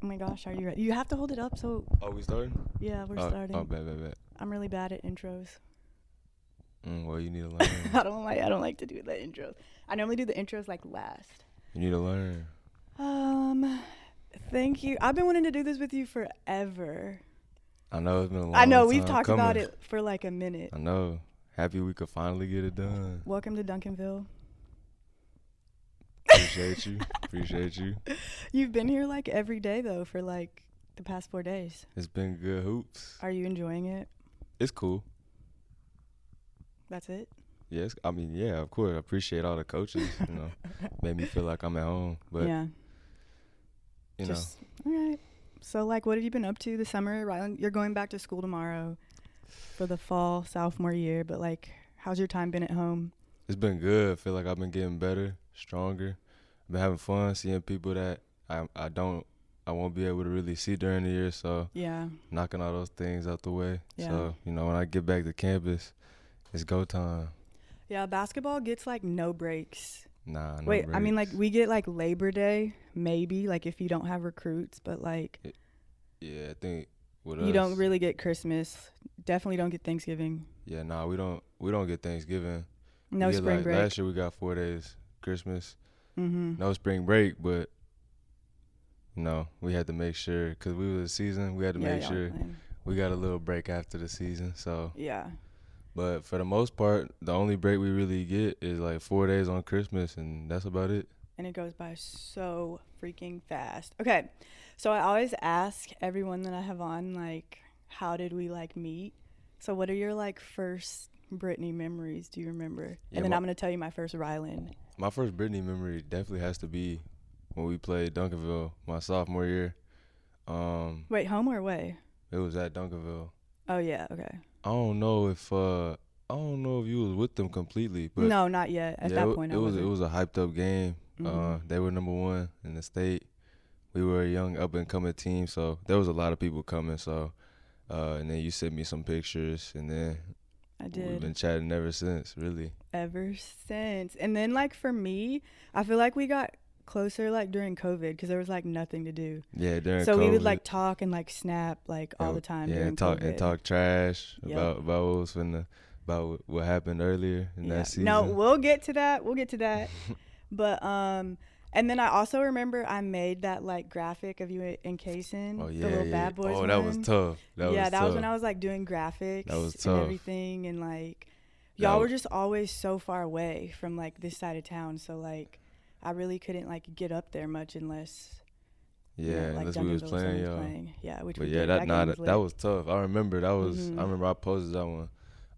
Oh my gosh, are you ready? You have to hold it up so. Oh, we starting? Yeah, we're starting. Oh, bet. I'm really bad at intros. Well, you need to learn. I don't like to do the intros. I normally do the intros like last. You need to learn. Thank you. I've been wanting to do this with you forever. I know it's been a long I know time we've talked coming. about it for like a minute. I know. Happy we could finally get it done. Welcome to Duncanville. Appreciate you. You've been here like every day though for like the past 4 days. It's been good hoops. Are you enjoying it? It's cool. That's it? Yes, I mean, yeah, of course. I appreciate all the coaches, made me feel like I'm at home. But, yeah. All right. So, like, what have you been up to this summer? Rylan, you're going back to school tomorrow for the fall sophomore year, but, like, how's your time been at home? It's been good. I feel like I've been getting better, stronger. I've been having fun seeing people that I won't be able to really see during the year, so yeah, knocking all those things out the way. Yeah. So, when I get back to campus, it's go time. Yeah, basketball gets, like, no breaks. Nah, no Wait, breaks. I mean, like, we get, like, Labor Day, maybe, like, if you don't have recruits, but, like... Yeah, I think with us... You don't really get Christmas. Definitely don't get Thanksgiving. Yeah, nah, we don't get Thanksgiving. No spring break. Last year we got 4 days Christmas. Mm-hmm. No spring break, but, we had to make sure, because we was a season, we had to make sure we got a little break after the season, so... Yeah. But for the most part, the only break we really get is like 4 days on Christmas, and that's about it. And it goes by so freaking fast. Okay, so I always ask everyone that I have on, like, how did we, like, meet? So what are your, like, first Brittany memories? Do you remember? Yeah, and then I'm going to tell you my first Rylan. My first Brittany memory definitely has to be when we played Duncanville my sophomore year. Wait, home or away? It was at Duncanville. Oh, yeah, okay. I don't know if you was with them completely, but no, not yet. At that point, it was a hyped up game. Mm-hmm. They were number 1 in the state. We were a young up and coming team, so there was a lot of people coming. So, and then you sent me some pictures, and then I did. We've been chatting ever since, really. Ever since, and then like for me, I feel like we got closer like during COVID because there was like nothing to do. Yeah, during so COVID. we would like talk and like snap like all the time. Yeah, during and talk trash Yep. about what happened earlier in that season. No, we'll get to that. But and then I also remember I made that like graphic of you and Kaysen, the little bad boys. Oh, that was tough. That was when I was like doing graphics and everything, and like y'all were just always so far away from like this side of town, so like I really couldn't like get up there much unless unless we was playing, y'all. Yeah, which but we yeah, did. that was tough. I remember that was. Mm-hmm. I remember I posted that one.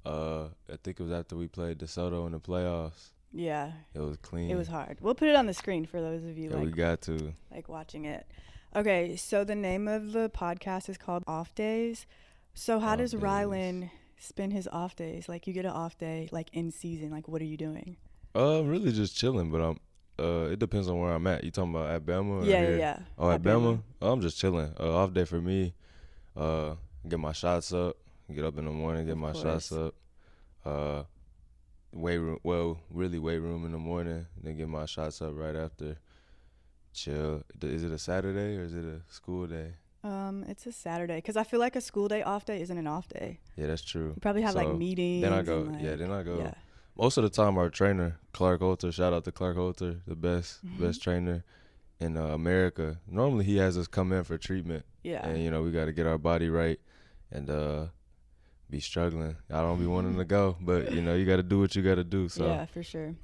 I think it was after we played DeSoto in the playoffs. Yeah, it was clean. It was hard. We'll put it on the screen for those of you we got to like watching it. Okay, so the name of the podcast is called Off Days. So how does Rylan spend his off days? Like, you get an off day like in season. Like, what are you doing? Really just chilling, but I'm. It depends on where I'm at. You talking about at Bama? Or yeah, here? Yeah. Oh, at Bama? I'm just chilling. Off day for me. Get my shots up. Get up in the morning, get my shots up. Weight room in the morning. Then get my shots up right after. Chill. Is it a Saturday or is it a school day? It's a Saturday because I feel like a school day off day isn't an off day. Yeah, that's true. You probably have like meetings. Then I go. Yeah. Most of the time, our trainer, Clark Holter, shout out to Clark Holter, the best trainer in America. Normally, he has us come in for treatment. Yeah. And, we got to get our body right and be struggling. I don't be wanting to go, but, you got to do what you got to do. So yeah, for sure.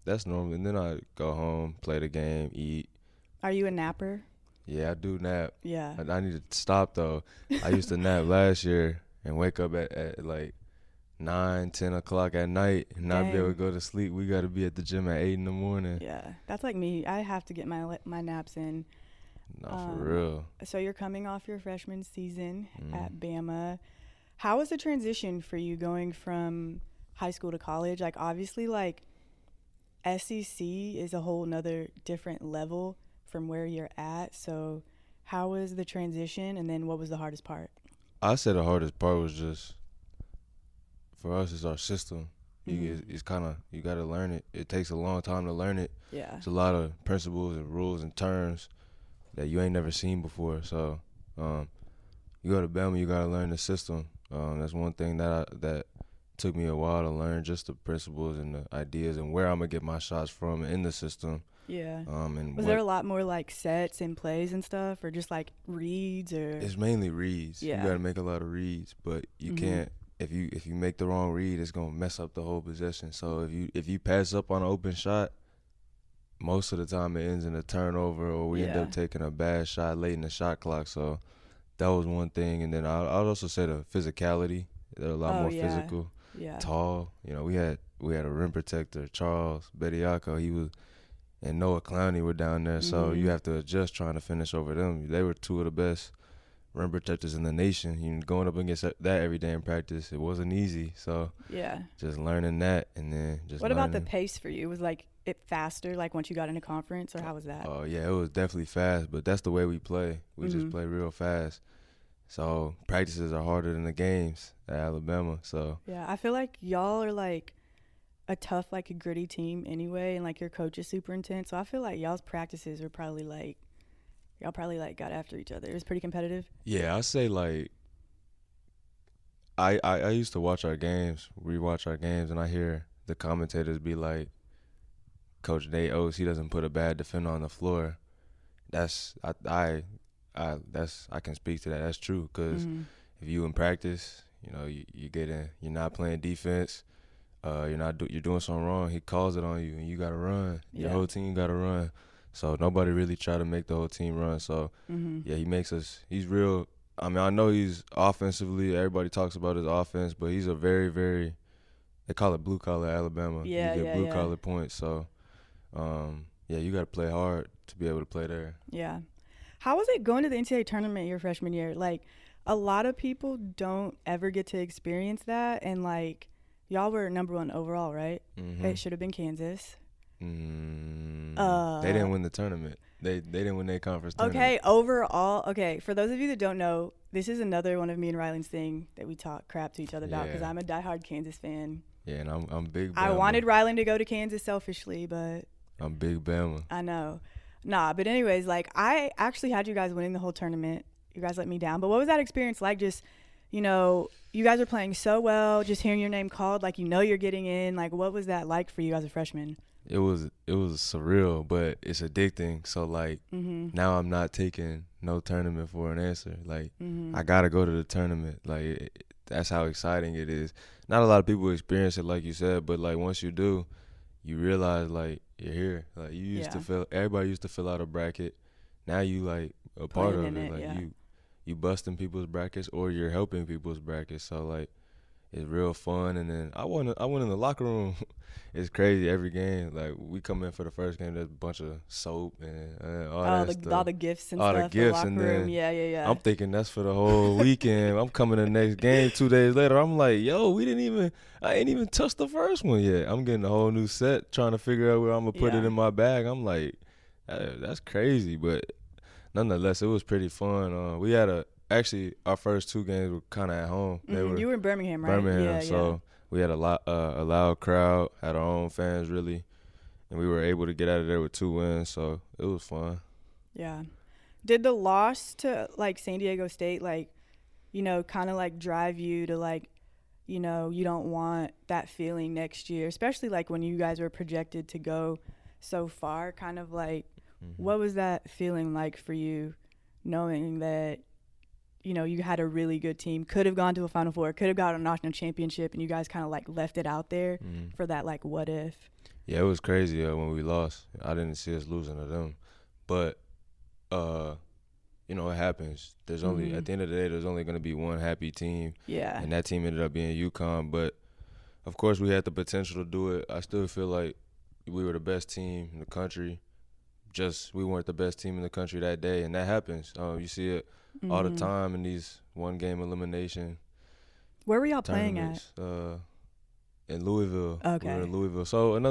That's normal. And then I go home, play the game, eat. Are you a napper? Yeah, I do nap. Yeah. I need to stop, though. I used to nap last year and wake up at like 9-10 o'clock at night and not be able to go to sleep. We got to be at the gym at 8 in the morning. Yeah, that's like me. I have to get my naps in. Not for real. So you're coming off your freshman season at Bama. How was the transition for you going from high school to college? Like, obviously, like, SEC is a whole nother different level from where you're at. So how was the transition, and then what was the hardest part? I said the hardest part was just, for us, it's our system. It's kind of, you got to learn it. It takes a long time to learn it. Yeah. It's a lot of principles and rules and terms. that you ain't never seen before. So you go to Bama, you gotta learn the system. That's one thing that took me a while to learn, just the principles and the ideas and where I'm gonna get my shots from in the system. Yeah. And was there a lot more like sets and plays and stuff, or just like reads, or? It's mainly reads. Yeah. You gotta make a lot of reads, but you can't. If you make the wrong read, it's gonna mess up the whole possession. So if you pass up on an open shot, most of the time it ends in a turnover, or we end up taking a bad shot late in the shot clock. So that was one thing. And then I'd also say the physicality. They're a lot more physical, tall. You know, we had a rim protector, Charles Bediako. He was, and Noah Clowney were down there. So you have to adjust trying to finish over them. They were two of the best rim protectors in the nation. You know, going up against that every day in practice, it wasn't easy. So just learning that, and then just. What about the pace for you? Was like it faster, like once you got into conference, or how was that? Oh yeah, it was definitely fast, but that's the way we play. We just play real fast. So practices are harder than the games at Alabama. So yeah, I feel like y'all are like a tough, like a gritty team anyway, and like your coach is super intense. So I feel like y'all's practices are probably like. Y'all probably like got after each other. It was pretty competitive. Yeah, I say like I used to watch our games, rewatch our games, and I hear the commentators be like, Coach Nate Oates, he doesn't put a bad defender on the floor. That's I can speak to that. That's true, because if you in practice, you know, you get in, you're not playing defense, you're doing something wrong. He calls it on you, and you gotta run. Your whole team gotta run. So nobody really try to make the whole team run. So, yeah, he's real. I mean, I know he's offensively, everybody talks about his offense, but he's a very, very, they call it blue-collar Alabama. Yeah, you get blue-collar points. So, you got to play hard to be able to play there. Yeah. How was it going to the NCAA tournament your freshman year? Like, a lot of people don't ever get to experience that. And, like, y'all were #1 overall, right? It should have been Kansas. They didn't win the tournament. They didn't win their conference tournament. Okay, overall. Okay, for those of you that don't know, this is another one of me and Rylan's thing that we talk crap to each other about, because I'm a diehard Kansas fan. Yeah, and I'm big Bama. I wanted Rylan to go to Kansas selfishly, but I'm big Bama. I know. Nah, but anyways, like, I actually had you guys winning the whole tournament. You guys let me down. But what was that experience like? Just, you know, you guys are playing so well, just hearing your name called, like, you know you're getting in. Like, what was that like for you as a freshman? It was surreal, but it's addicting. So, like, now I'm not taking no tournament for an answer. Like, I got to go to the tournament. Like, that's how exciting it is. Not a lot of people experience it, like you said, but, like, once you do, you realize, like, you're here. Like, you used to everybody used to fill out a bracket. Now you, like, a part of it. Like, you busting people's brackets, or you're helping people's brackets. So, like, it's real fun. And then I went in the locker room. It's crazy every game. Like, we come in for the first game, there's a bunch of soap and all that stuff. All the gifts and all stuff. The gifts, the and locker room. then Yeah. I'm thinking that's for the whole weekend. I'm coming to the next game 2 days later. I'm like, yo, I ain't even touched the first one yet. I'm getting a whole new set, trying to figure out where I'm gonna put it in my bag. I'm like, that's crazy, but nonetheless, it was pretty fun. We had actually our first 2 games were kind of at home. You were in Birmingham, right? Birmingham, so we had a loud crowd, had our own fans really, and we were able to get out of there with 2 wins, so it was fun. Yeah. Did the loss to, like, San Diego State, like, you know, kind of, like, drive you to, like, you know, you don't want that feeling next year, especially, like, when you guys were projected to go so far, kind of, like, what was that feeling like for you, knowing that, you know, you had a really good team, could have gone to a Final Four, could have got a national championship, and you guys kind of, like, left it out there for that, like, what if? Yeah, it was crazy when we lost. I didn't see us losing to them. But, you know, it happens. There's only, at the end of the day, there's only going to be one happy team. Yeah. And that team ended up being UConn. But, of course, we had the potential to do it. I still feel like we were the best team in the country. Just we weren't the best team in the country that day, and that happens. You see it all the time in these one-game elimination. Where were y'all playing at? In Louisville. Okay. We were in Louisville. So it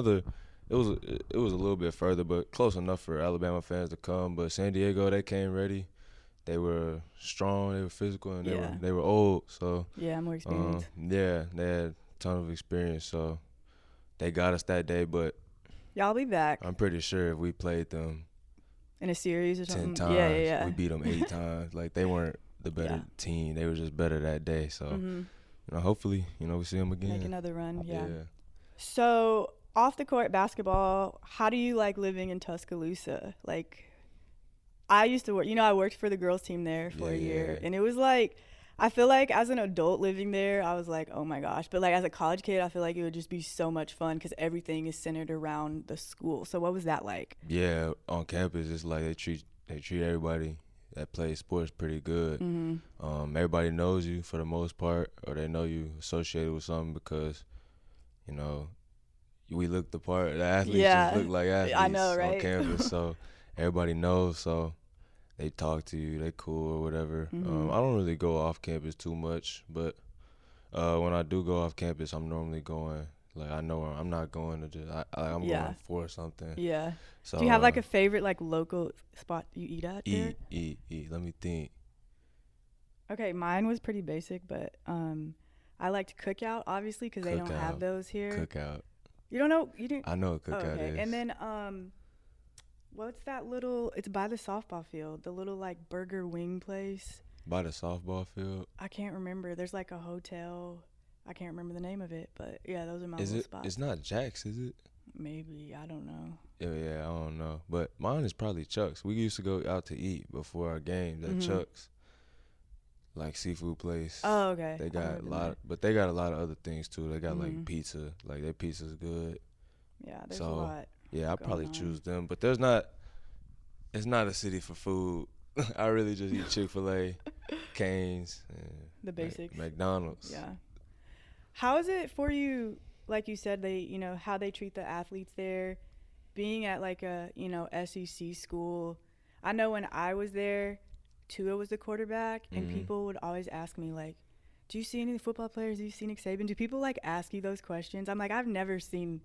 was a little bit further, but close enough for Alabama fans to come. But San Diego, they came ready. They were strong, they were physical, and they were old. So more experience. They had a ton of experience. So they got us that day, but y'all be back. I'm pretty sure if we played them in a series or 10 something. times. Yeah. We beat them 8 times. Like, they weren't the better team. They were just better that day. So, you know, hopefully, you know, we see them again. Make another run. Yeah. Yeah. So, off the court basketball, how do you like living in Tuscaloosa? Like, I used to work, you know, I worked for the girls team there for a year, and it was like, I feel like as an adult living there, I was like, oh my gosh. But like as a college kid, I feel like it would just be so much fun because everything is centered around the school. So what was that like? Yeah, on campus, it's like they treat everybody that plays sports pretty good. Everybody knows you for the most part, or they know you associated with something because, you know, we look the part. The athletes just look like athletes I know, right? on campus, so everybody knows. So they talk to you, they cool or whatever. I don't really go off campus too much, but when I do go off campus, I'm normally going, like, I know I'm not going to just, I'm going for something. Yeah. So, do you have like a favorite like local spot you eat at there? Eat. Let me think. Okay, mine was pretty basic, but I liked Cookout, obviously, because they don't have those here. Cookout. You don't know? You didn't? I know what Cookout is. And then what's that little, it's by the softball field, the little like burger wing place. By the softball field? I can't remember. There's like a hotel. I can't remember the name of it, but yeah, those are my little spots. It's not Jack's, is it? Maybe. I don't know. Yeah, I don't know. But mine is probably Chuck's. We used to go out to eat before our games at Chuck's. Like seafood place. Oh, okay. They got but they got a lot of other things too. They got like pizza. Like their pizza's good. Yeah, there's a lot. Yeah, I'd probably choose them. But it's not a city for food. I really just eat Chick-fil-A, Cane's, and the basics. McDonald's. Yeah. How is it for you, like you said, how they treat the athletes there, being at like a, SEC school? I know when I was there, Tua was the quarterback, and people would always ask me, like, do you see any football players? Do you see Nick Saban? Do people, like, ask you those questions? I'm like, I've never seen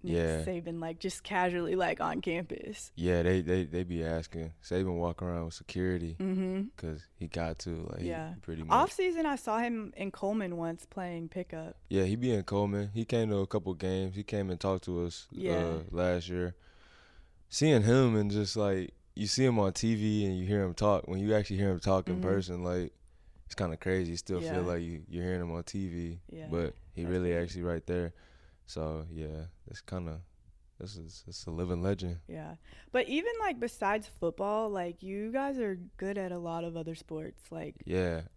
Nick Saban, like, just casually, like, on campus. Yeah, they be asking. Saban walk around with security because he got to, like, pretty much. Off-season, I saw him in Coleman once playing pickup. Yeah, he be in Coleman. He came to a couple games. He came and talked to us last year. Seeing him and just, like, you see him on TV and you hear him talk. When you actually hear him talk in person, like, it's kind of crazy. You still feel like you're hearing him on TV, but he really actually right there. So, yeah, it's a living legend. Yeah. But even, like, besides football, like, you guys are good at a lot of other sports. Like,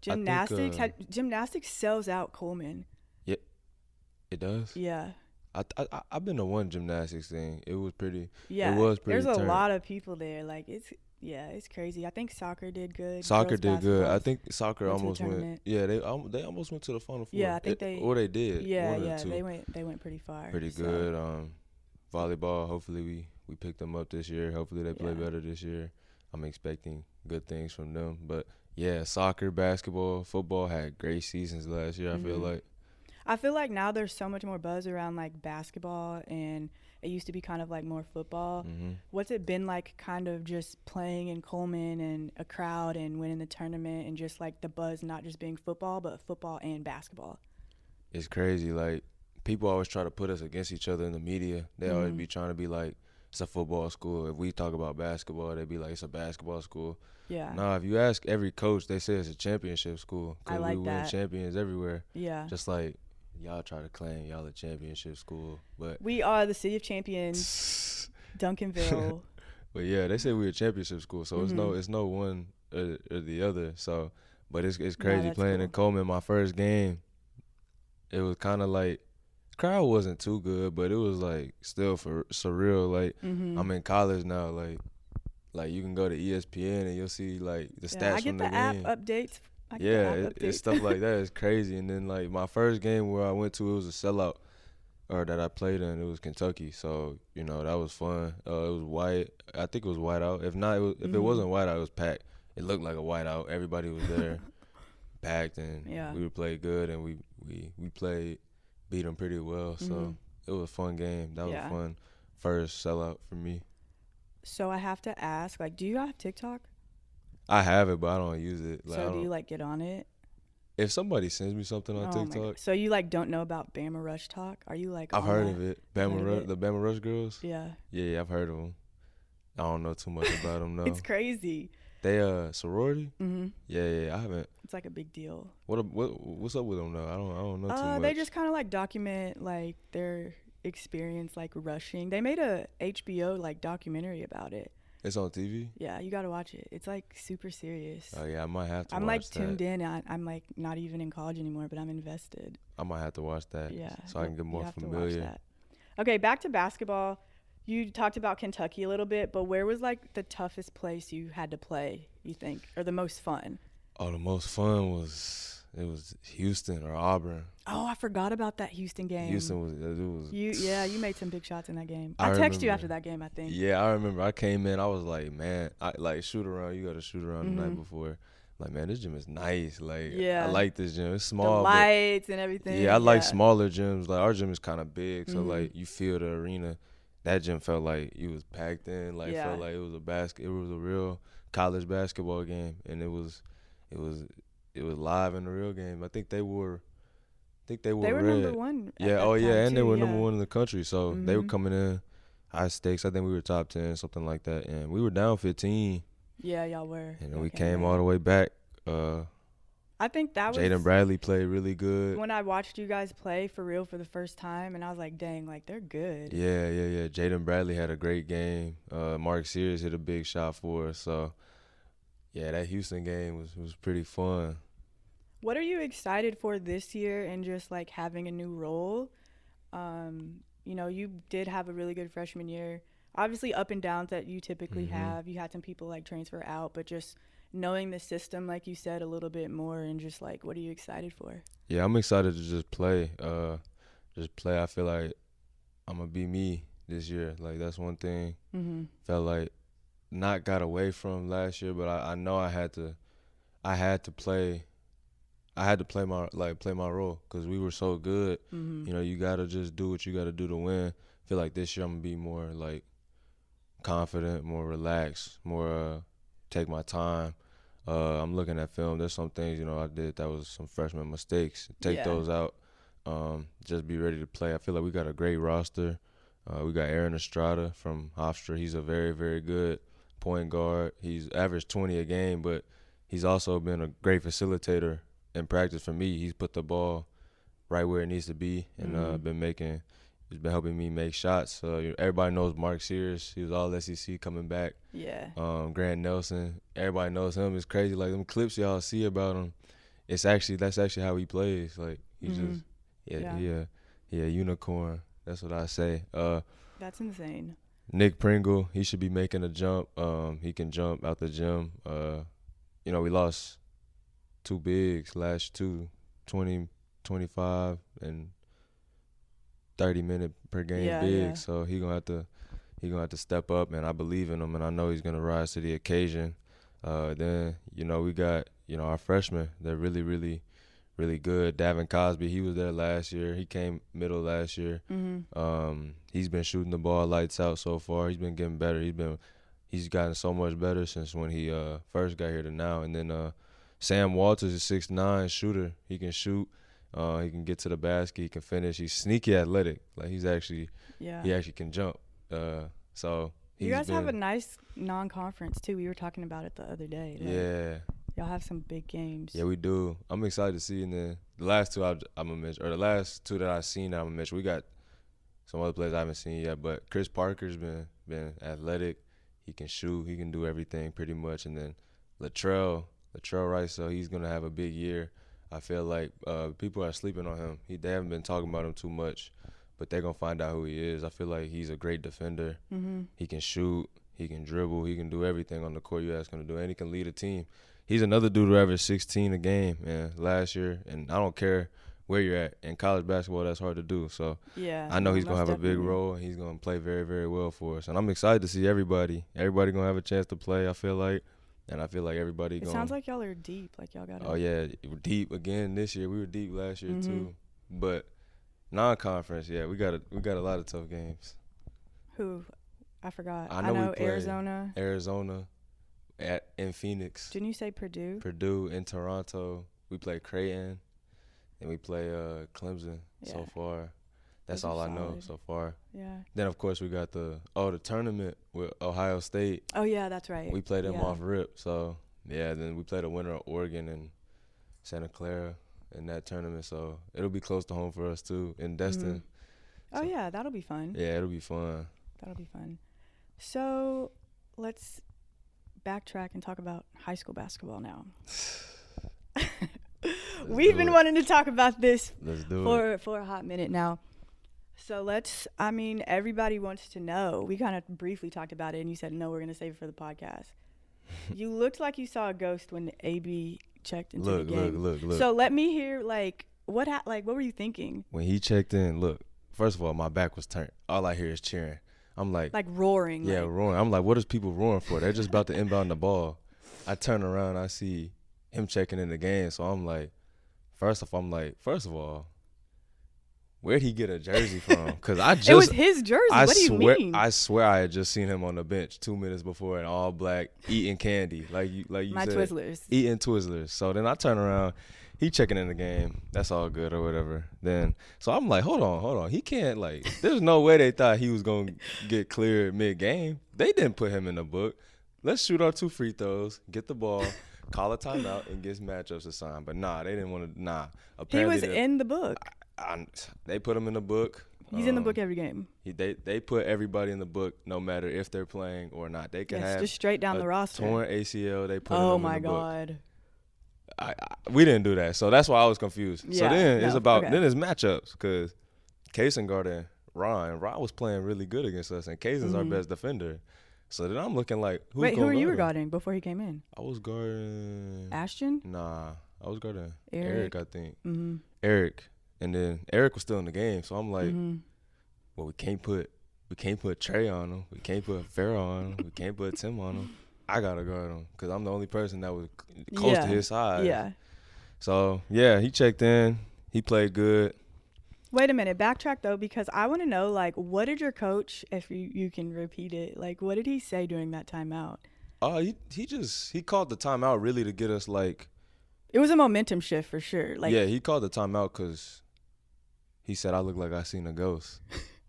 gymnastics. Gymnastics sells out Coleman. Yeah, it does? Yeah. I've been to one gymnastics thing. It was pretty. Yeah. It was pretty. There's a lot of people there. Like, it's crazy. I think soccer did good. Soccer did good. I think soccer almost went. Yeah, they almost went to the Final Four. Yeah, I think they did. Yeah, they went pretty far. Pretty good. Volleyball. Hopefully we picked them up this year. Hopefully they play better this year. I'm expecting good things from them. But yeah, soccer, basketball, football had great seasons last year. I feel like now there's so much more buzz around like basketball, and it used to be kind of like more football. What's it been like kind of just playing in Coleman and a crowd and winning the tournament and just like the buzz not just being football but football and basketball? It's crazy. Like, people always try to put us against each other in the media. They always be trying to be like, it's a football school. If we talk about basketball, they be like, it's a basketball school. Yeah. Nah, if you ask every coach, they say it's a championship school. I like we that. win champions everywhere. Yeah. Just like y'all try to claim y'all a championship school, but we are the city of champions, Duncanville. But yeah, they say we're a championship school, so it's no one or the other. So, but it's crazy playing in Coleman. My first game, it was kind of like, crowd wasn't too good, but it was like still for surreal. Like I'm in college now, like you can go to ESPN and you'll see like the stats from the game. I get the app updates. It's stuff like that. It's crazy. And then like my first game where I went to, it was a sellout, or that I played in. It was Kentucky. So that was fun. It was white. I think it was white out. If not, if it wasn't white out, it was packed. It looked like a white out. Everybody was there, packed, and we would play good. And we beat them pretty well. So it was a fun game. That was a fun first sellout for me. So I have to ask, like, do you have TikTok? I have it, but I don't use it. Like, so do you like get on it? If somebody sends me something on TikTok. So you like don't know about Bama Rush Talk? Are you like? I've heard of it. The Bama Rush girls. Yeah. Yeah, I've heard of them. I don't know too much about them. No, It's crazy. they sorority. Mm-hmm. Yeah, I haven't. It's like a big deal. What's up with them though? I don't know too much. They just kind of like document like their experience like rushing. They made a HBO like documentary about it. It's on TV. Yeah, you gotta watch it. It's like super serious. Oh yeah, I might have to. I'm watch like that. tuned in. I'm like not even in college anymore, but I'm invested. I might have to watch that. Yeah, so I can get you more have to watch familiar. that. Okay, back to basketball. You talked about Kentucky a little bit, but where was like the toughest place you had to play, you think, or the most fun? Oh, the most fun was Houston or Auburn. Oh, I forgot about that Houston game. Houston was. You made some big shots in that game. I I texted remember. you after that game, I think. Yeah, I remember. I came in. I was like, man, I like shoot around. You got to shoot around the night Mhm. before. Like, man, this gym is nice. Like, Yeah. I like this gym. It's The small. lights and everything. Yeah, I like smaller gyms. Like, our gym is kind of big, so Mhm. like you feel the arena. That gym felt like you was packed in. Like, Yeah. felt like it was a real college basketball game, and it was live in the real game. I think they were They red. were number one. at Yeah. that Oh yeah, time, and they too, were number yeah. one in the country. So they were Mhm. coming in high stakes. I think we were top 10, something like that, and we were down 15, Yeah, y'all were. and then Y'all we came all back. the way back. I think that was Jaden Bradley played really good. when I watched you guys play for real for the first time, and I was like, dang, like they're good. Yeah. Jaden Bradley had a great game. Mark Sears hit a big shot for us. So, yeah, that Houston game was pretty fun. What are you excited for this year and just like having a new role? You did have a really good freshman year. Obviously up and downs that you typically Mhm. have. You had some people like transfer out, but just knowing the system, like you said, a little bit more and just like, what are you excited for? Yeah, I'm excited to just play. I feel like I'm gonna be me this year. Like, that's one thing. Mm-hmm. Felt like not got away from last year, but I know I had to play. I had to play my role because we were so good. Mm-hmm. You know, you gotta just do what you gotta do to win. Feel like this year I'm gonna be more like confident, more relaxed, more take my time. I'm looking at film. There's some things I did that was some freshman mistakes. Take Yeah. those out. Just be ready to play. I feel like we got a great roster. We got Aaron Estrada from Hofstra. He's a very, very good point guard. He's averaged 20 a game, but he's also been a great facilitator in practice for me. He's put the ball right where it needs to be, and he's been helping me make shots. Everybody knows Mark Sears. He was all SEC coming back. Yeah. Grant Nelson. Everybody knows him. It's crazy. Like, them clips y'all see about him, that's actually how he plays. Like, he Mhm. just unicorn. That's what I say. That's insane. Nick Pringle, he should be making a jump. He can jump out the gym. We lost two bigs last 20, 25, and 30-minute per game Yeah, bigs. yeah. So he gonna have to step up, and I believe in him, and I know he's gonna rise to the occasion. Then we got our freshmen. They're really, really, really good. Davin Cosby, he was there last year. He came middle last year. Mm-hmm. He's been shooting the ball lights out so far. He's been getting better. He's gotten so much better since when he first got here to now. And then Sam Walters is 6'9" shooter. He can shoot. He can get to the basket. He can finish. He's sneaky athletic. Like, he actually can jump. So You guys have a nice non-conference too. We were talking about it the other day. Like, yeah. Y'all have some big games. Yeah, we do. I'm excited to see. And then the last two I'm gonna mention, or the last two that I've seen, I'm gonna mention. We got some other players I haven't seen yet, but Chris Parker's been athletic. He can shoot. He can do everything pretty much. And then Latrell Rice, so he's gonna have a big year. I feel like people are sleeping on him. They haven't been talking about him too much, but they're gonna find out who he is. I feel like he's a great defender. Mm-hmm. He can shoot. He can dribble. He can do everything on the court you ask him to do, and he can lead a team. He's another dude who averaged 16 a game, man, last year. And I don't care where you're at. In college basketball, that's hard to do. So Yeah, I know he's going to most have a big definitely. role, and he's going to play very, very well for us. And I'm excited to see everybody. Everybody going to have a chance to play, I feel like. And I feel like everybody It going sounds like y'all are deep. Like y'all got. Oh, yeah, we're deep again this year. We were deep last year, Mhm. too. But non-conference, yeah, we got a lot of tough games. Who? I forgot. I know we played Arizona. Arizona in Phoenix. Didn't you say Purdue? Purdue in Toronto. We play Creighton, and we play Clemson so Yeah. far. That's Those all are I know solid. so far. Yeah. Then of course we got the tournament with Ohio State. Oh yeah, that's right. We played them Yeah. off rip. So yeah, then we played a winner of Oregon and Santa Clara in that tournament. So it'll be close to home for us too in Destin. Oh yeah, that'll be fun. Yeah, it'll be fun. That'll be fun. So let's backtrack and talk about high school basketball now. We've been wanting to talk about this for a hot minute now. So everybody wants to know. We kind of briefly talked about it, and you said, no, we're going to save it for the podcast. You looked like you saw a ghost when AB checked into the game. Look. So let me hear, what were you thinking? When he checked in, look, first of all, my back was turned. All I hear is cheering. I'm like roaring. Yeah, roaring. I'm like, what is people roaring for? They're just about to inbound the ball. I turn around, I see him checking in the game. So I'm like, first of all, where'd he get a jersey from? Because it was his jersey. What do you mean? I swear I had just seen him on the bench 2 minutes before in all black, eating candy, like you My said, Twizzlers. eating Twizzlers. So then I turn around, he checking in the game. That's all good or whatever. Then so I'm like, hold on. He can't There's no way they thought he was gonna get cleared mid game. They didn't put him in the book. Let's shoot our 2 free throws, get the ball, call a timeout, and get matchups assigned. But nah, they didn't want to. Nah, apparently He was in the book. They put him in the book. He's in the book every game. They put everybody in the book, no matter if they're playing or not. They can have just straight down the roster. Torn ACL. They put him Oh in the my book. God. We didn't do that, so that's why I was confused. Yeah, so then it's about okay. then it's matchups because Kaysen guarding Ron. Ron was playing really good against us, and Kaysen's our best defender. So then I'm looking like, who were you guarding before he came in? I was guarding Ashton? Nah, I was guarding Eric, I think. Mm-hmm. Eric, and then Eric was still in the game, so I'm like, Mm-hmm. well, we can't put Trey on him, we can't put Farrell on him, we can't put Tim on him. I gotta guard him because I'm the only person that was close to his size. Yeah. So yeah, he checked in. He played good. Wait a minute, backtrack though, because I want to know, what did your coach, if you can repeat it, what did he say during that timeout? He called the timeout really to get us It was a momentum shift for sure. Yeah, he called the timeout because he said I look like I seen a ghost.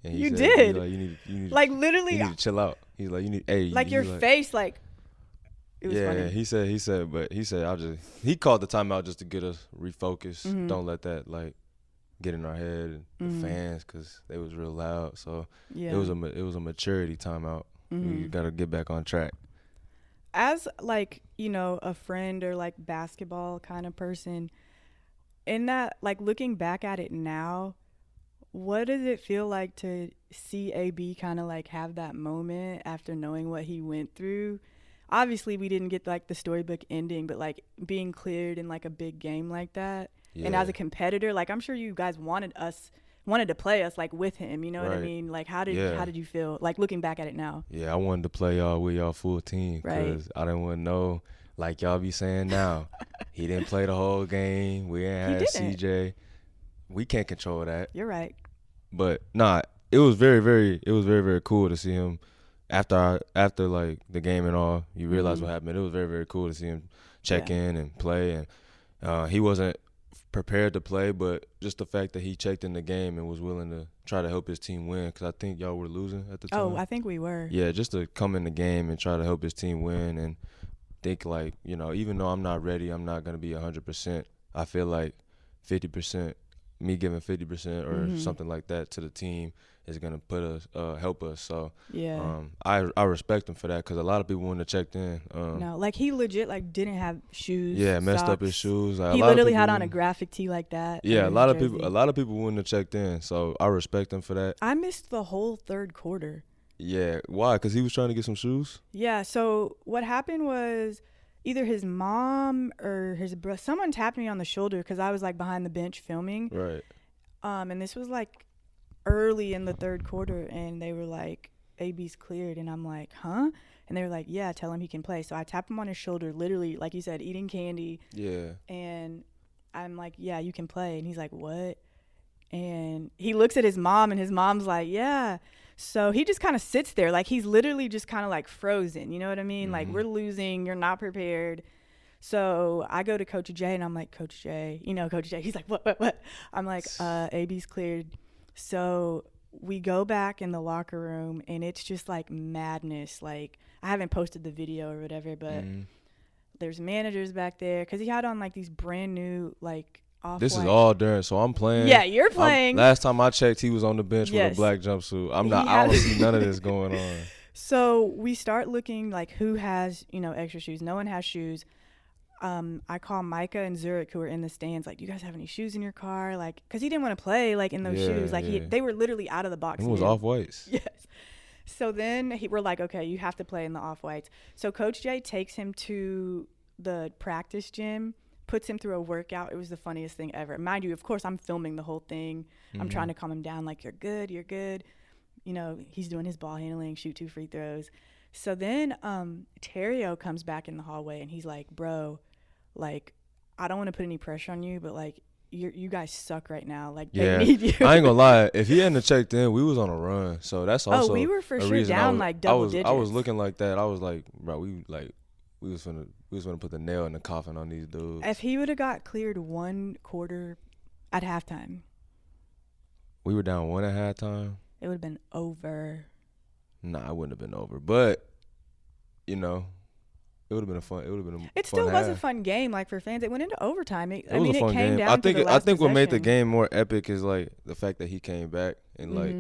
And he You said, did. You need Literally, you need to chill out. He's like, you need your face, it was yeah, funny. he said he called the timeout just to get us refocused. Mm-hmm. Don't let that get in our head, the fans, because they was real loud. So Yeah. it was a maturity timeout. Mm-hmm. We got to get back on track. As a friend or basketball kind of person, in that looking back at it now, what does it feel like to see AB kind of have that moment after knowing what he went through? Obviously we didn't get the storybook ending, but being cleared in a big game like that. Yeah. And as a competitor, I'm sure you guys wanted to play us with him, you know what I Right. mean? How did you feel looking back at it now? Yeah, I wanted to play y'all with y'all full team because I didn't want to know, y'all be saying now, he didn't play the whole game. We ain't had CJ. We can't control that. You're right. But nah, it was very, very cool to see him after the game and all. You realize what happened. It was very, very cool to see him check in and play. And he wasn't prepared to play, but just the fact that he checked in the game and was willing to try to help his team win, because I think y'all were losing at the time. Oh, I think we were. Yeah, just to come in the game and try to help his team win and think even though I'm not ready, I'm not going to be 100%. I feel like 50%, me giving 50% or something like that to the team is going to put us, help us. So Yeah. I respect him for that because a lot of people wouldn't have checked in. No, he legit didn't have shoes. Yeah, messed up socks. his shoes. He literally had on a graphic tee like that. Yeah, a under lot his of jersey. people wouldn't have checked in. So I respect him for that. I missed the whole third quarter. Yeah, why? Because he was trying to get some shoes? Yeah, so what happened was either his mom or his brother, someone tapped me on the shoulder because I was behind the bench filming. Right. And this was early in the third quarter, and they were AB's cleared, and I'm like, huh? And they were like, yeah, tell him he can play. So I tapped him on his shoulder, literally, like you said, eating candy. Yeah. And I'm like, yeah, you can play. And he's like, what? And he looks at his mom, and his mom's like, yeah. So he just kind of sits there. He's literally just kind of frozen. You know what I mean? We're losing. You're not prepared. So I go to Coach J, and I'm like, Coach J. Coach J. He's like, what? I'm like, AB's cleared. So we go back in the locker room, and it's just like madness. Like, I haven't posted the video or whatever, but there's managers back there because he had on like these brand new like off. This is all during, so I'm playing. Yeah, you're playing. Last time I checked, he was on the bench with a black jumpsuit. I don't see none of this going on. So we start looking like who has, extra shoes. No one has shoes. I call Micah and Zurich, who are in the stands, like, do you guys have any shoes in your car? Like, because he didn't want to play like in those shoes. Like they were literally out of the box. It was off-whites. Yes. So then we're like, okay, you have to play in the off-whites. So Coach Jay takes him to the practice gym, puts him through a workout. It was the funniest thing ever. Mind you, of course, I'm filming the whole thing. I'm trying to calm him down, like, you're good. He's doing his ball handling, shoot 2 free throws. So then Terrio comes back in the hallway, and he's like, bro, like, I don't want to put any pressure on you, but, like, you guys suck right now. Like, they need you. I ain't gonna lie. If he hadn't checked in, we was on a run. So that's also we were for sure down like double digits. I was looking like that. I was like, bro, we was gonna put the nail in the coffin on these dudes. If he would have got cleared 1 quarter at halftime, we were down 1 at halftime. It would have been over. Nah, it wouldn't have been over. But it would have been a fun. It would have been. It still was a fun game, like for fans. It went into overtime. It was a fun came game. down I to think. the last what made the possession. game more epic is like the fact that he came back and like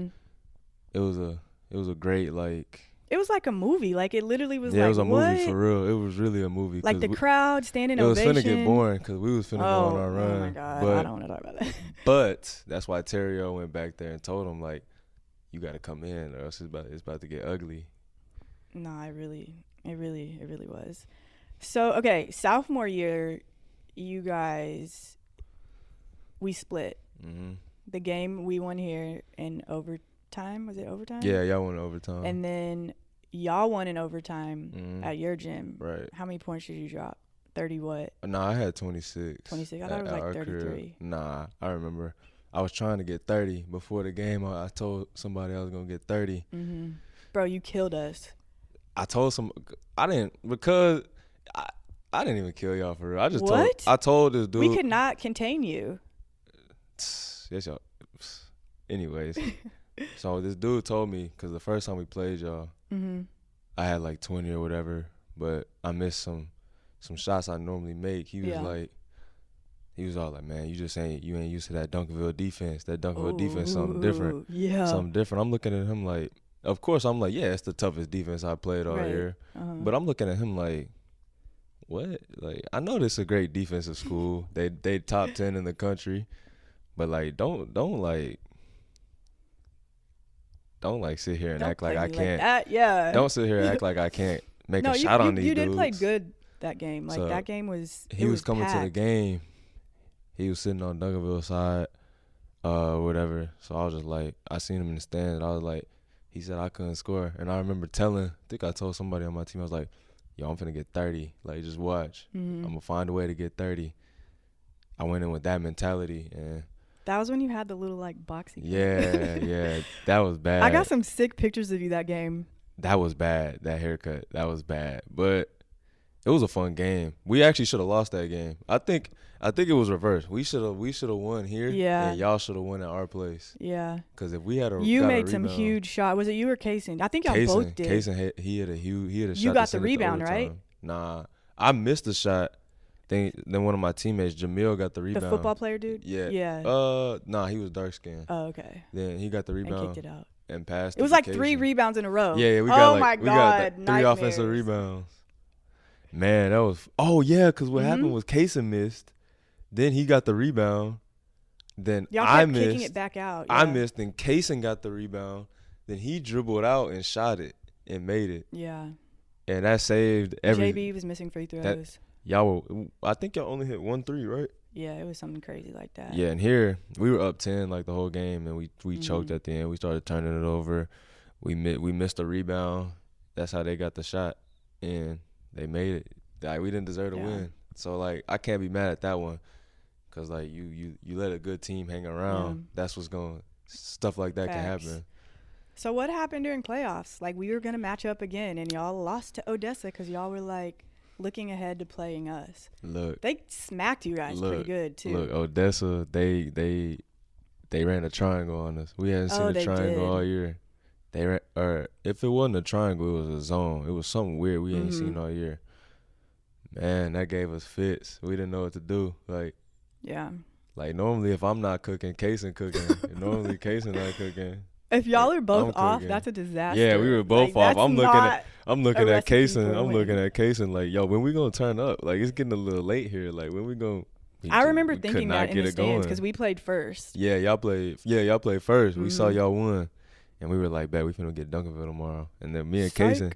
it was a great like. It was like a movie. Like it literally was. Yeah, like, it was a what? movie for real. It was really a movie. Like the crowd standing ovation. It was finna get boring because we was finna go on our run. Oh my god! But, I don't want to talk about that. But that's why Terrio went back there and told him like, you got to come in or else it's about to get ugly. No, it really was. So, okay, sophomore year, you guys, we split. The game we won here in overtime. Was it overtime? Yeah, y'all won in overtime. And then y'all won in overtime at your gym. Right. How many points did you drop? 30 what? Nah, I had 26. 26? I thought it was like 33. Career. Nah, I remember. I was trying to get 30 before the game. I told somebody I was going to get 30. Bro, you killed us. I told I didn't, because I didn't even kill y'all for real. I just told this dude. We could not contain you. Yes, y'all. Anyways, so this dude told me, because the first time we played y'all, I had like 20 or whatever, but I missed some shots I normally make. He was all like, man, you ain't used to that Duncanville defense. That Duncanville defense, something different. Yeah. Something different. I'm looking at him like, of course, I'm like, yeah, it's the toughest defense I played all year. But I'm looking at him like, what? Like, I know this is a great defensive school. They top 10 in the country. But like, don't sit here and act like I can't. Like that, yeah. Don't sit here and act like I can't make a shot on these dudes. You did play good that game. Like, that game was. He was coming to the game. He was sitting on Duncanville side, whatever. So I was just like, I seen him in the stand, and I was like, he said I couldn't score. And I remember I think I told somebody on my team, I was like, yo, I'm finna get 30. Like, just watch. I'm gonna find a way to get 30. I went in with that mentality, and that was when you had the little like boxing. Yeah, that was bad. I got some sick pictures of you that game. That was bad. That haircut, that was bad. But it was a fun game. We actually should have lost that game. I think it was reversed. We should have won here. Yeah. And y'all should have won at our place. Yeah. Because if we had you made some huge shot. Was it you or Kaysen? I think y'all both did. Kaysen he had a shot. You got the rebound, right? Nah, I missed the shot. Then one of my teammates, Jamil, got the rebound. The football player dude? Yeah. Yeah. Nah, he was dark skinned. Oh, okay. Then he got the rebound. And kicked it out. And passed. It was like 3 rebounds in a row. Yeah, we got my we got 3 nightmares. offensive rebounds. Man, that was. Oh yeah, because what happened was Kaysen missed. Then he got the rebound. Then y'all I kept missed. Kicking it back out. Yeah. I missed. Then Kaysen got the rebound. Then he dribbled out and shot it and made it. Yeah. And that saved every. JB was missing free throws. I think y'all only hit 1 3, right? Yeah, it was something crazy like that. Yeah, and here we were up 10 like the whole game, and we choked at the end. We started turning it over. We missed a rebound. That's how they got the shot, and they made it. Like, we didn't deserve to win. So like, I can't be mad at that one, cause like you let a good team hang around. That's what's stuff like that can happen. So what happened during playoffs? Like, we were gonna match up again, and y'all lost to Odessa because y'all were like looking ahead to playing us. Look, they smacked you guys pretty good too. Look, Odessa, they they ran a triangle on us. We hadn't seen a triangle all year. They ran, or if it wasn't a triangle, it was a zone. It was something weird we ain't seen all year. Man, that gave us fits. We didn't know what to do. Like, yeah. Like, normally if I'm not cooking, Kaysen cooking. Normally Kaysen not cooking. If y'all are both off, that's a disaster. Yeah, we were both off. I'm looking at Kaysen like, yo, when we gonna turn up? Like, it's getting a little late here. Like, when we gonna? I remember thinking that in the stands because we played first. Yeah, y'all played first. We saw y'all won, and we were like, "Bet we finna get Duncanville tomorrow." And then me and Kaysen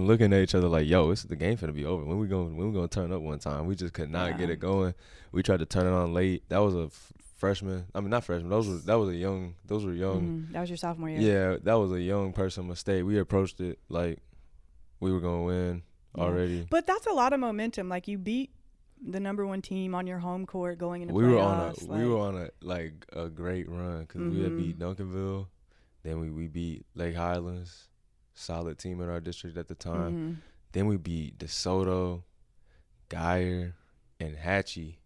looking at each other like, "Yo, the game finna be over. When we gonna turn up one time?" We just could not get it going. We tried to turn it on late. That was a freshman. I mean, not freshman. Those were young. That was your sophomore year. Yeah, that was a young person mistake. We approached it like we were gonna win already. But that's a lot of momentum. Like, you beat the number one team on your home court going into we playoffs. We were on a great run because we had beat Duncanville, then we beat Lake Highlands, solid team in our district at the time. Then we beat DeSoto, Geyer, and Hatchie,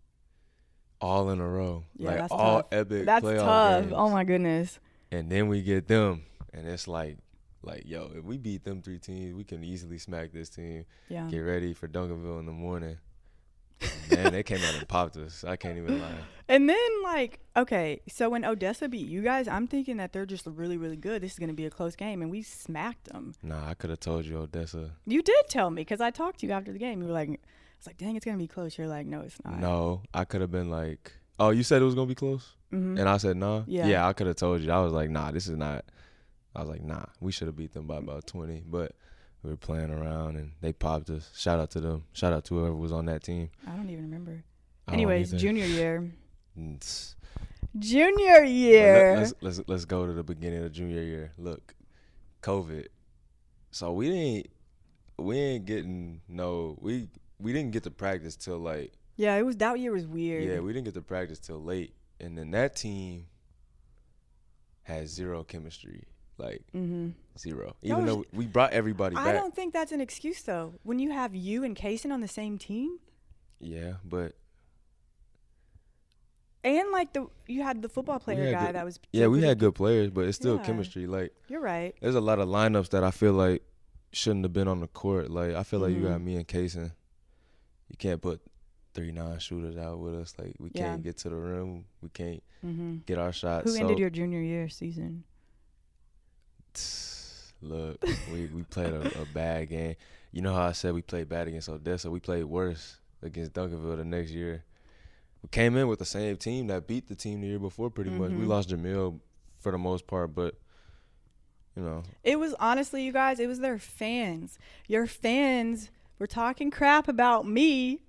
all in a row. Yeah, like that's all tough. epic. That's playoff tough. games. Oh my goodness. And then we get them, and it's like yo, if we beat them 3 teams, we can easily smack this team. Yeah. Get ready for Duncanville in the morning. Man, they came out and popped us. I can't even lie. And then, like, okay, so when Odessa beat you guys, I'm thinking that they're just really, really good. This is going to be a close game, and we smacked them. Nah, I could have told you Odessa. You did tell me because I talked to you after the game. You were like, I was like, dang, it's going to be close. You're like, no, it's not. No, I could have been like, oh, you said it was going to be close? And I said, nah. Yeah, I could have told you. I was like, nah, this is not. I was like, nah, we should have beat them by about 20, but we were playing around, and they popped us. Shout out to them. Shout out to whoever was on that team. I don't even remember. Anyways, junior year. Let's go to the beginning of junior year. Look, COVID. So we didn't get to practice till like. Yeah, that year was weird. Yeah, we didn't get to practice till late, and then that team had zero chemistry. Like, zero. Even though we brought everybody back. I don't think that's an excuse, though. When you have you and Kaysen on the same team. Yeah, but. And, like, you had the football player guy that was. Yeah, we had good players, but it's still chemistry. Like, you're right. There's a lot of lineups that I feel like shouldn't have been on the court. Like, I feel like you got me and Kaysen. You can't put 3 9-shooters out with us. Like, we can't get to the rim. We can't get our shots. Who ended your junior year season? Look, we played a bad game. You know how I said we played bad against Odessa? We played worse against Duncanville the next year. We came in with the same team that beat the team the year before pretty much. We lost Jamil for the most part, but, you know. It was honestly, you guys, it was their fans. Your fans were talking crap about me.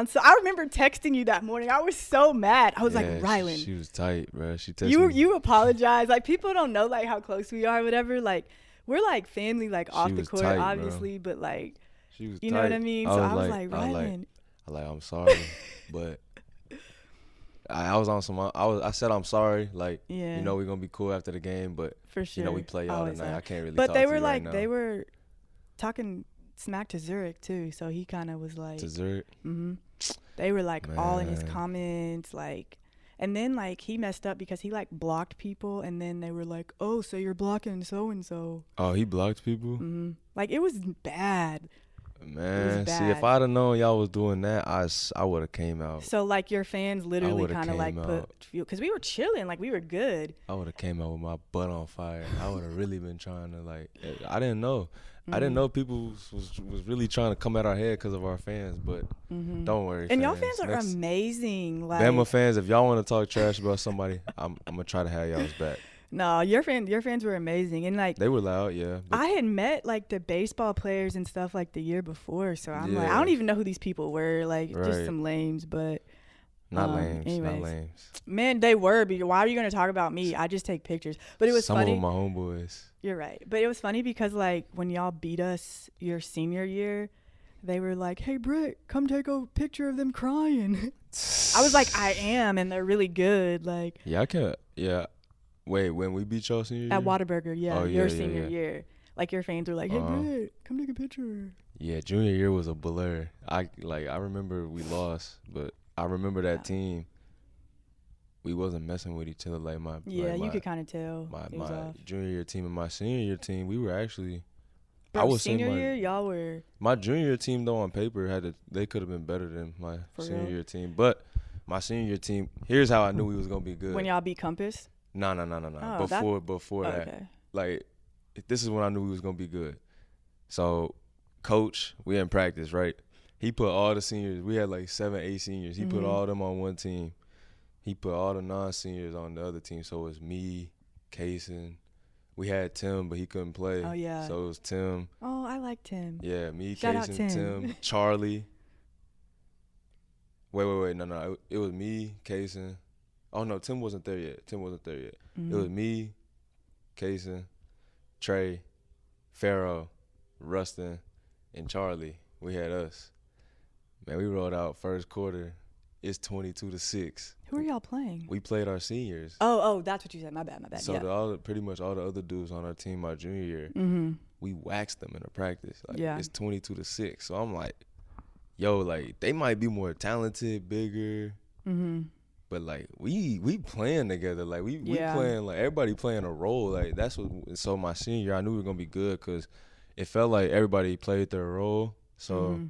So I remember texting you that morning. I was so mad. I was like, Rylan. She was tight, bro. She texted me. You apologize. Like, people don't know, like, how close we are or whatever. Like, we're, like, family, like, off the court, tight, obviously. Bro. But, like, she was you know what I mean? So I was like, Rylan. I'm sorry. But I said I'm sorry. Like, you know we're going to be cool after the game. But, for sure. You know, we play y'all tonight. I can't really talk to you right now. But they were talking smack to 𝙻𝚎, too. So he kind of was like. To 𝙻𝚎? Mm-hmm. They were, like, all in his comments, like, and then, like, he messed up because he, like, blocked people, and then they were like, oh, so you're blocking so-and-so. Oh, he blocked people? Mm-hmm. Like, it was bad. Man, see, if I'd have known y'all was doing that, I would have came out. So, like, your fans literally kind of, like, put fuel, because we were chilling, like, we were good. I would have came out with my butt on fire. I would have really been trying to, like, I didn't know. I didn't know people was really trying to come at our head because of our fans, but don't worry. And y'all fans are amazing. Like, Bama fans, if y'all want to talk trash about somebody, I'm gonna try to have y'all's back. No, your fans were amazing, and like they were loud, yeah. I had met like the baseball players and stuff like the year before, so I'm like, I don't even know who these people were, like just some lames, but. Not lames. Man, they were. But why are you going to talk about me? I just take pictures. But it was funny. Some of my homeboys. You're right. But it was funny because, like, when y'all beat us your senior year, they were like, hey, Britt, come take a picture of them crying. I was like, I am, and they're really good. Like. Yeah, I can't. Yeah. Wait, when we beat y'all senior year? At Whataburger, your senior year. Like, your fans were like, hey, Britt, come take a picture. Yeah, junior year was a blur. I remember we lost, but I remember that team. we wasn't messing with each other like my you could kind of tell my it was off. junior year team and my senior year team. We were actually. Bro, I would senior say year, y'all were. My junior year team though on paper they could have been better than my senior real? year team, but my senior year team. Here's how I knew we was gonna be good. When y'all beat Compass. No. Oh, Before that, okay. like this is when I knew we was gonna be good. So, coach, we in practice, right? He put all the seniors. We had like 7, 8 seniors. He put all them on one team. He put all the non-seniors on the other team. So it was me, Kaysen. We had Tim, but he couldn't play. Oh, yeah. So it was Tim. Oh, I like Tim. Yeah, me, Shout out Kaysen, Tim, Charlie. Wait. No. It was me, Kaysen. Oh, no, Tim wasn't there yet. It was me, Kaysen, Trey, Pharaoh, Rustin, and Charlie. We had us. Man, we rolled out first quarter. It's 22-6. Who are y'all playing? We played our seniors. Oh, that's what you said. My bad. So Yeah. pretty much all the other dudes on our team my junior year, we waxed them in a practice. Like, Yeah. It's 22-6. So I'm like, yo, like they might be more talented, bigger, but like we playing together. Like we playing, like everybody playing a role. Like that's what. So my senior year, I knew we were gonna be good because it felt like everybody played their role. So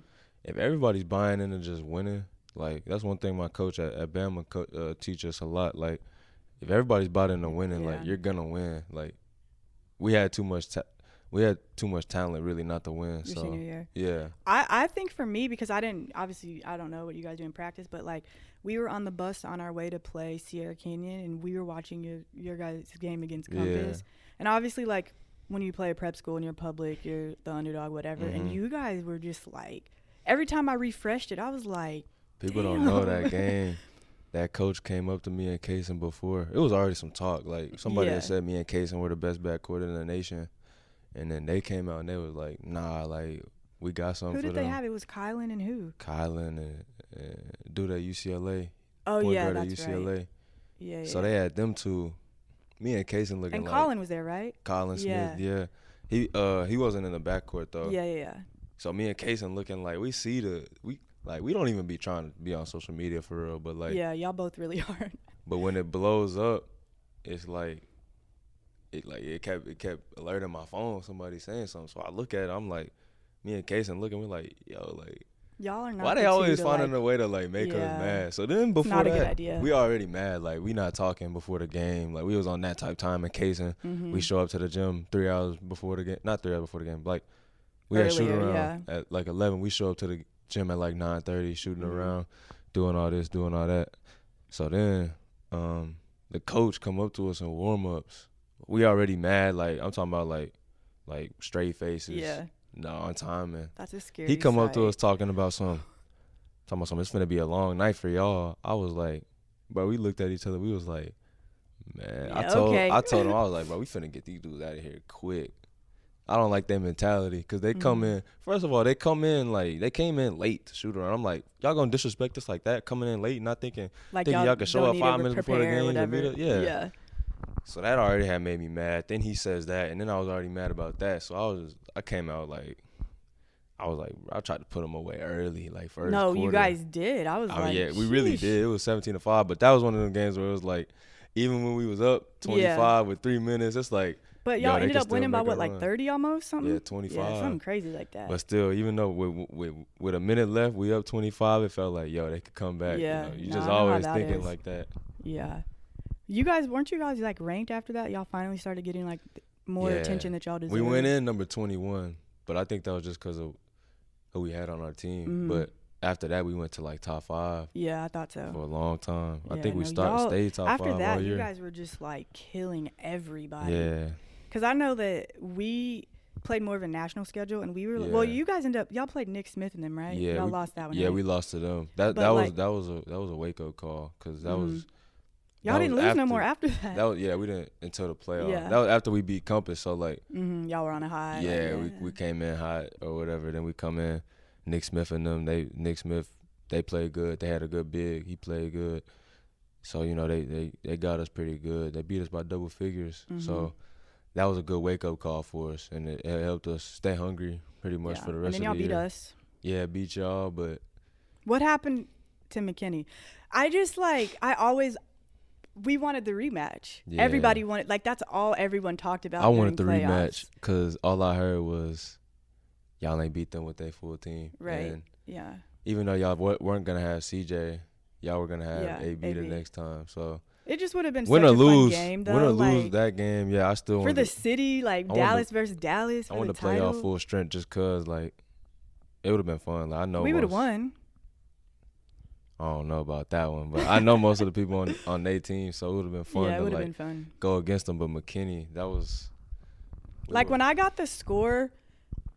if everybody's buying into just winning, like that's one thing my coach at Bama teach us a lot. Like if everybody's bought into winning, like you're gonna win. Like we had too much talent really not to win. Your senior year. Yeah. I think for me, because I don't know what you guys do in practice, but like we were on the bus on our way to play Sierra Canyon and we were watching your guys' game against Compass. Yeah. And obviously like when you play a prep school and you're public, you're the underdog, whatever. And you guys were just like, every time I refreshed it, I was like, people don't know that game. That coach came up to me and Kaysen before. It was already some talk. Like somebody had said me and Kaysen were the best backcourt in the nation. And then they came out and they was like, nah, like we got something for them. Who did they have? It was Kylan and who? Kylan and dude at UCLA. Oh, yeah, that's UCLA. Right. Yeah. So they had them two. Me and Kaysen looking and like. Colin was there, right? Colin Smith, yeah. He wasn't in the backcourt though. Yeah. So me and Kaysen looking like we don't even be trying to be on social media for real, but like. Yeah, y'all both really hard. But when it blows up, it's like. It kept alerting my phone, somebody saying something. So I look at it, I'm like, me and Kaysen looking, we're like, yo, like, y'all are not. Why they always finding a way to like make us mad? So then before not a good idea. We already mad. Like we not talking before the game. Like we was on that type time in Kaysen. We show up to the gym 3 hours before the game. Not 3 hours before the game. Like we had shoot around at like 11. We show up to the gym at like 9:30, shooting around, doing all this, doing all that. So then the coach come up to us in warm-ups. We already mad, like I'm talking about like straight faces. Yeah. No, on time, man. That's a scary He come sight. up to us talking about something. It's finna be a long night for y'all. I was like, bro, we looked at each other. We was like, man. Yeah, I told him, I was like, bro, we finna get these dudes out of here quick. I don't like that mentality because they come in. First of all, they came in late to shoot around. I'm like, y'all gonna disrespect us like that? Coming in late, not thinking y'all could show up 5 minutes before the game. Yeah. So that already had made me mad. Then he says that, and then I was already mad about that. So I came out like, I tried to put them away early, like first quarter. No, you guys did. I was like, yeah, we really did. It was 17-5, but that was one of them games where it was like, even when we was up 25 with 3 minutes, it's like. But y'all ended up winning by what, like 30 almost, something? Yeah, 25. Yeah, something crazy like that. But still, even though with a minute left, we up 25, it felt like, yo, they could come back. Yeah, you just always thinking like that. Yeah. Weren't you guys like ranked after that? Y'all finally started getting like more attention that y'all deserved. We went in number 21, but I think that was just because of who we had on our team. But after that, we went to like top 5. Yeah, I thought so. For a long time. Yeah, I think we stayed top 5 after that, all year. you guys were just like killing everybody. Yeah. Because I know that we played more of a national schedule, and we were well. You guys y'all played Nick Smith and them, right? Yeah, y'all lost that one. Yeah, we lost to them. That was a wake up call because that was. Y'all didn't lose no more after that. We didn't until the playoff. Yeah. That was after we beat Compass. So like, y'all were on a high. Yeah, we came in hot or whatever. Then we come in, Nick Smith and them. They played good. They had a good big. He played good. So they got us pretty good. They beat us by double figures. So that was a good wake up call for us, and it helped us stay hungry pretty much for the rest of the year. And then y'all beat us. Yeah, beat y'all. But what happened to McKinney? I we wanted the rematch. Yeah. Everybody wanted, like, that's all everyone talked about. I wanted the during playoffs. rematch because all I heard was y'all ain't beat them with their full team. Right. And yeah. even though y'all weren't going to have CJ, y'all were going to have AB the next time. So it just would have been win such or a lose, fun game, though. Win or like, lose that game, yeah, I still want for the city, like Dallas versus Dallas. I want to play y'all full strength just because, like, it would have been fun. Like, I know we would have won. I don't know about that one, but I know most of the people on their team, so it would have been fun Yeah, it to would have like been fun. go against them. But McKinney, that was like when I got the score,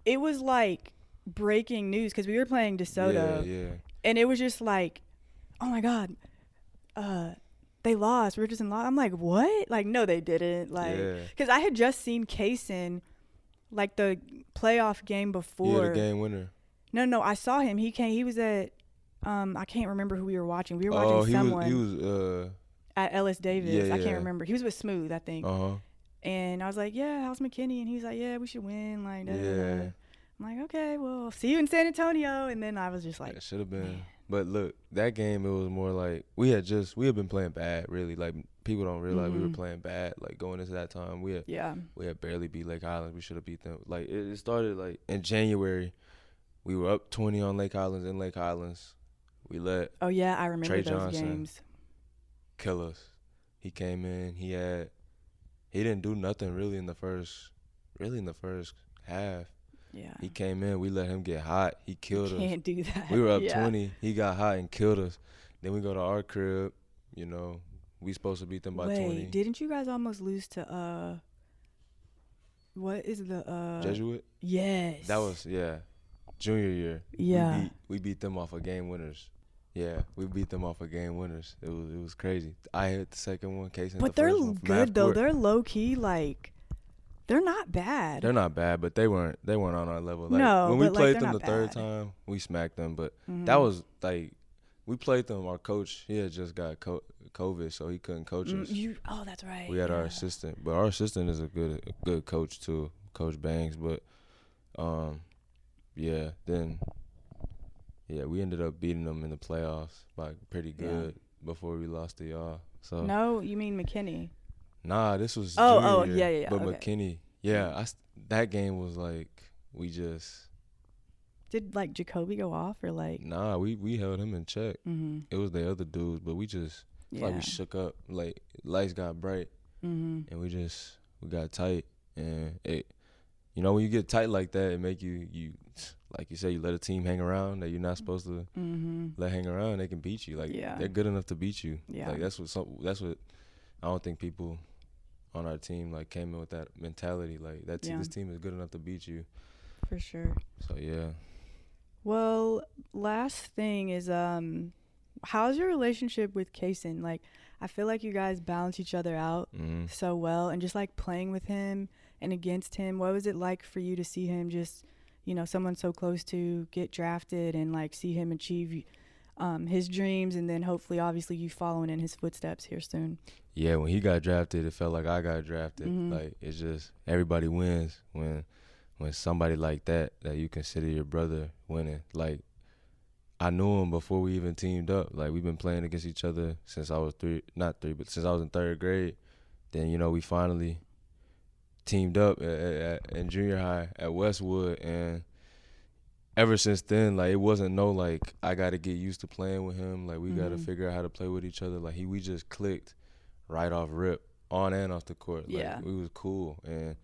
it was like breaking news because we were playing DeSoto, and it was just like, oh my God, they lost. Richardson lost. I'm like, what? Like, no, they didn't. Like, because I had just seen Cason, like the playoff game before. Yeah, the game winner. No, I saw him. He came. He was at. I can't remember who we were watching. We were watching someone. He was at Ellis Davis. I can't remember. He was with Smooth, I think. And I was like, yeah, how's McKinney? And he was like, yeah, we should win. Like, da, da, da. I'm like, okay, well, see you in San Antonio. And then I was just like, it should have been. Man. But look, that game, it was more like we had been playing bad, really. Like, people don't realize we were playing bad. Like, going into that time, we had barely beat Lake Highlands. We should have beat them. Like, it started like in January. We were up 20 on Lake Highlands in Lake Highlands. We let I remember Trey those Johnson games. Kill us. He came in. He didn't do nothing really in the first half. Yeah. He came in. We let him get hot. He killed us. Can't do that. We were up 20. He got hot and killed us. Then we go to our crib. You know, we supposed to beat them by 20. Wait, didn't you guys almost lose to what is the Jesuit? Yes. That was junior year. Yeah. We beat them off of game winners. Yeah, we beat them off of game winners. It was crazy. I hit the second one, Case. But they're good though. They're low key, like they're not bad. They're not bad, but they weren't on our level. Like, no, when we played them the third time, we smacked them. But that was like we played them. Our coach, he had just got COVID, so he couldn't coach us. That's right. We had our assistant, but our assistant is a good coach too, Coach Banks. But we ended up beating them in the playoffs by pretty good before we lost to y'all. So no, you mean McKinney? Nah, this was junior year. Yeah. But okay. McKinney, that game was like we just did like Jacoby go off or like nah, we held him in check. It was the other dudes, but we just like we shook up, like lights got bright, and we got tight, and it. You know, when you get tight like that, it make you like you say, you let a team hang around that you're not supposed to let hang around. They can beat you. Like they're good enough to beat you. Yeah. Like that's what I don't think people on our team like came in with that mentality. Like this team is good enough to beat you. For sure. So yeah. Well, last thing is how's your relationship with Cason? Like, I feel like you guys balance each other out so well, and just like playing with him and against him, what was it like for you to see him just, you know, someone so close to get drafted and like see him achieve his dreams, and then hopefully obviously you following in his footsteps here soon? Yeah, when he got drafted, it felt like I got drafted. Like, it's just everybody wins when somebody like that you consider your brother winning. Like, I knew him before we even teamed up. Like, we've been playing against each other since I was since I was in third grade. Then, you know, we finally teamed up in junior high at Westwood, and ever since then, like, it wasn't like I got to get used to playing with him. Like, we got to figure out how to play with each other. Like, we just clicked right off rip, on and off the court. Like, we was cool, and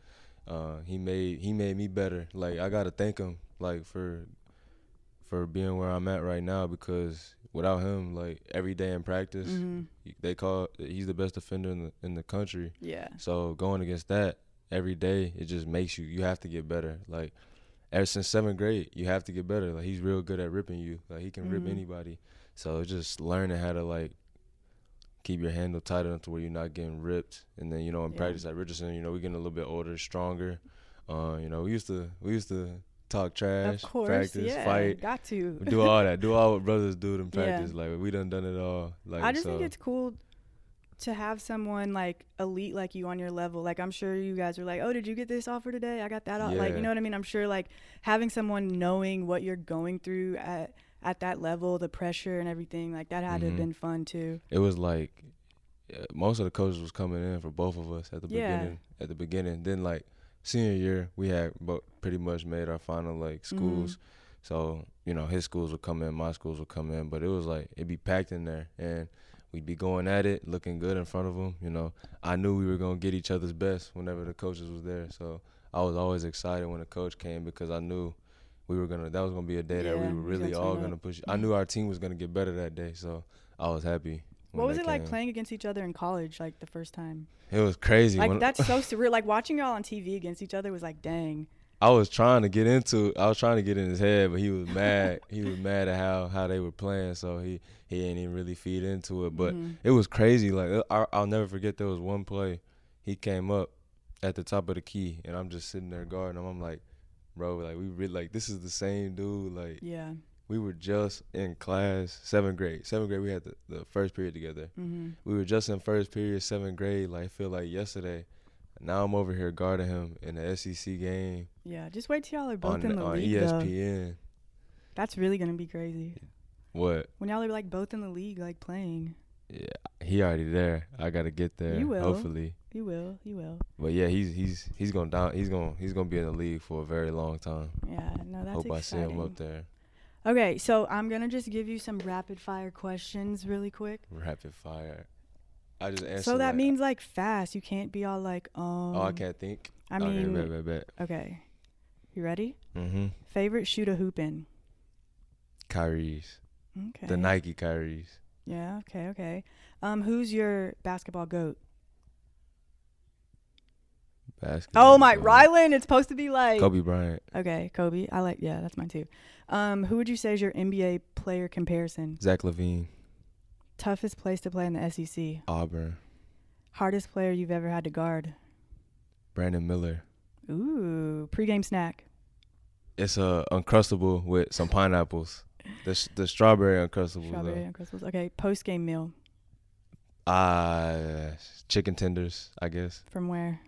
he made me better. Like, I got to thank him, like, for being where I'm at right now, because without him, like, every day in practice, he's the best defender in the country. Yeah. So going against that every day, it just makes you have to get better. Like, ever since 7th grade, you have to get better. Like, he's real good at ripping you. Like, he can rip anybody. So it's just learning how to, like, keep your handle tight enough to where you're not getting ripped. And then, you know, in practice at Richardson, you know, we're getting a little bit older, stronger. You know, we used to talk trash, of course, practice, fight. Got to do all that. Do all what brothers do in practice. Like, we done it all. Like, I just think it's cool to have someone like elite like you on your level. Like, I'm sure you guys are like, oh, did you get this offer today? I got that. Like, you know what I mean? I'm sure like having someone knowing what you're going through at that level, the pressure and everything, like that had to have been fun too. It was like most of the coaches was coming in for both of us at the beginning. At the beginning, then like senior year, we had pretty much made our final like schools. So you know, his schools would come in, my schools would come in, but it was like it'd be packed in there, and we'd be going at it, looking good in front of them. You know, I knew we were gonna get each other's best whenever the coaches was there. So I was always excited when the coach came because I knew that was gonna be a day that we were really all gonna push. I knew our team was gonna get better that day, so I was happy. What was it like playing against each other in college, like the first time? It was crazy. Like that's so surreal. Like watching y'all on TV against each other was like, dang. I was trying to get in his head, but he was mad. He was mad at how they were playing, so he ain't even really feed into it. But it was crazy. Like I'll never forget, there was one play. He came up at the top of the key, and I'm just sitting there guarding him. I'm like, bro, like we really like this is the same dude. Like we were just in class, 7th grade. 7th grade, we had the first period together. We were just in first period, 7th grade. Like I feel like yesterday. Now I'm over here guarding him in the SEC game. Yeah, just wait till y'all are both in the on league, ESPN. Though. That's really gonna be crazy. What? When y'all are like both in the league, like playing. Yeah, he already there. I gotta get there. You will. Hopefully. You will. But yeah, he's gonna be in the league for a very long time. Yeah, no, that's Hope exciting. I see him up there. Okay, so I'm gonna just give you some rapid fire questions really quick. Rapid fire. I just answered. So that means like fast. You can't be all like Oh, I can't think. I mean. Okay, bet. Okay. You ready? Favorite shoot a hoop in? Kyrie's. Okay. The Nike Kyrie's. Yeah. Okay. Who's your basketball GOAT? Basketball. Oh my, Rylan. It's supposed to be like Kobe Bryant. Okay, Kobe. Yeah, that's mine too. Who would you say is your NBA player comparison? Zach LaVine. Toughest place to play in the SEC? Auburn. Hardest player you've ever had to guard? Brandon Miller. Ooh, pregame snack? It's a Uncrustable with some pineapples. The strawberry Uncrustables. Uncrustables. Okay, postgame meal? Chicken tenders, I guess. From where?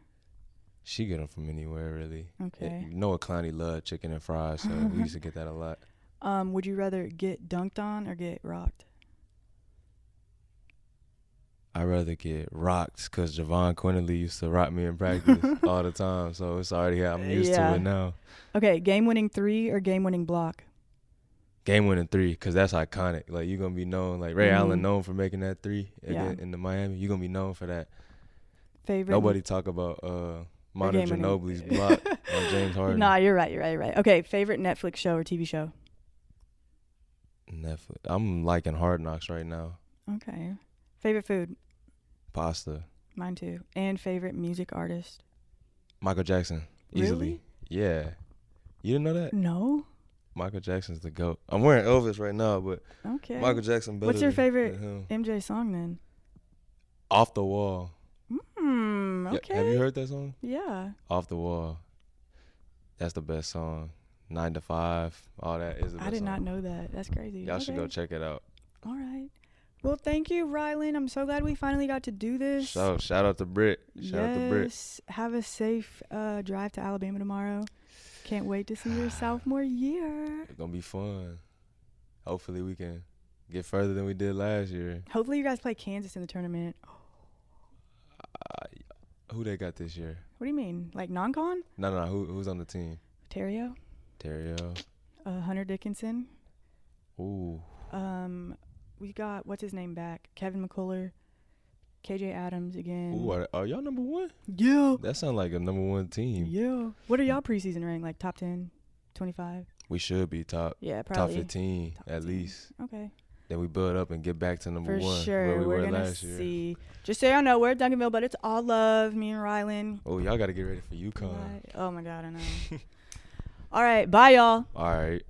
She get them from anywhere, really. Okay. Noah Clowney loved chicken and fries, so we used to get that a lot. Would you rather get dunked on or get rocked? I'd rather get rocked because Javon Quinterly used to rock me in practice all the time. So it's already, I'm used to it now. Okay, game-winning 3 or game-winning block? Game-winning 3 because that's iconic. Like, you're going to be known. Like, Ray Allen known for making that 3 again in the Miami. You're going to be known for that. Favorite? Nobody talk about Manu Ginobili's block on James Harden. Nah, you're right. Okay, favorite Netflix show or TV show? Netflix. I'm liking Hard Knocks right now. Okay. Favorite food? Pasta. Mine too. And favorite music artist? Michael Jackson. Easily. Really? Yeah. You didn't know that? No. Michael Jackson's the GOAT. I'm wearing Elvis right now, but Michael Jackson better. What's your favorite than MJ song then? Off the Wall. Okay. Have you heard that song? Yeah. Off the Wall. That's the best song. 9 to 5. All that is the best I did song. not know that. That's crazy. Y'all should go check it out. All right. Well, thank you, Rylan. I'm so glad we finally got to do this. So, shout out to Britt. Shout out to Britt. Have a safe drive to Alabama tomorrow. Can't wait to see your sophomore year. It's going to be fun. Hopefully, we can get further than we did last year. Hopefully, you guys play Kansas in the tournament. Who they got this year? What do you mean? Like non-con? No. Who's on the team? Terrio. Hunter Dickinson. Ooh. We got, what's his name back? Kevin McCullough. KJ Adams again. Ooh, are y'all number 1? Yeah. That sounds like a number 1 team. Yeah. What are y'all preseason rank? Like top 10, 25? We should be top. Yeah, probably. Top 15 at least. Okay. Then we build up and get back to number 1. For sure. Where we We're were gonna last year. See. Just so y'all know, we're at Duncanville, but it's all love. Me and Rylan. Oh, y'all got to get ready for UConn. Oh my God, I know. All right. Bye, y'all. All right.